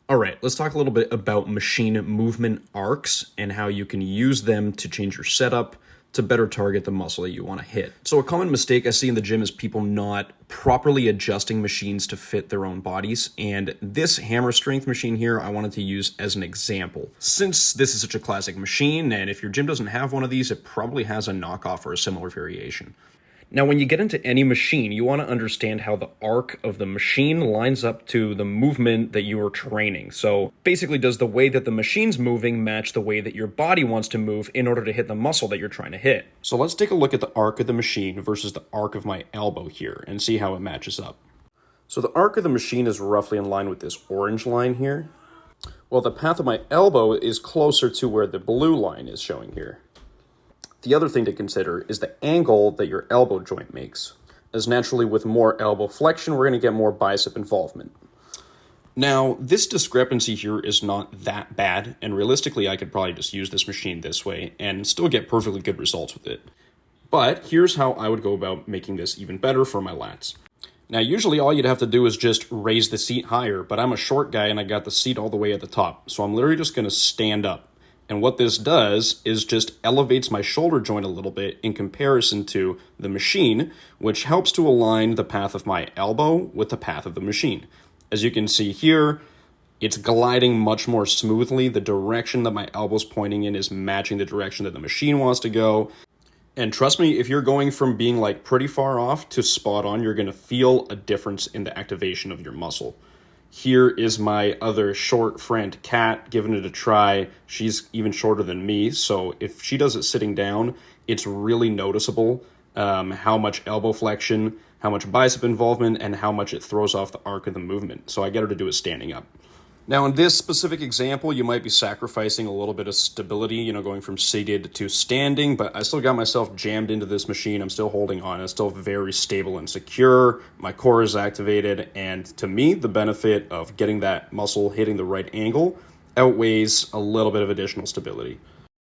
All right, let's talk a little bit about machine movement arcs and how you can use them to change your setup to better target the muscle that you want to hit. So a common mistake I see in the gym is people not properly adjusting machines to fit their own bodies. And this hammer strength machine here, I wanted to use as an example. Since this is such a classic machine, and if your gym doesn't have one of these, it probably has a knockoff or a similar variation. Now, when you get into any machine, you want to understand how the arc of the machine lines up to the movement that you are training. So basically, does the way that the machine's moving match the way that your body wants to move in order to hit the muscle that you're trying to hit? So let's take a look at the arc of the machine versus the arc of my elbow here and see how it matches up. So the arc of the machine is roughly in line with this orange line here, while the path of my elbow is closer to where the blue line is showing here. The other thing to consider is the angle that your elbow joint makes, as naturally with more elbow flexion, we're going to get more bicep involvement. Now, this discrepancy here is not that bad, and realistically, I could probably just use this machine this way and still get perfectly good results with it. But here's how I would go about making this even better for my lats. Now, usually all you'd have to do is just raise the seat higher, but I'm a short guy and I got the seat all the way at the top, so I'm literally just going to stand up. And what this does is just elevates my shoulder joint a little bit in comparison to the machine, which helps to align the path of my elbow with the path of the machine. As you can see here, it's gliding much more smoothly. The direction that my elbow's pointing in is matching the direction that the machine wants to go. And trust me, if you're going from being like pretty far off to spot on, you're going to feel a difference in the activation of your muscle. Here is my other short friend, Kat, giving it a try. She's even shorter than me, so if she does it sitting down, it's really noticeable how much elbow flexion, how much bicep involvement, and how much it throws off the arc of the movement. So I get her to do it standing up. Now, in this specific example, you might be sacrificing a little bit of stability, going from seated to standing, but I still got myself jammed into this machine. I'm still holding on. It's still very stable and secure. My core is activated, and to me, the benefit of getting that muscle hitting the right angle outweighs a little bit of additional stability.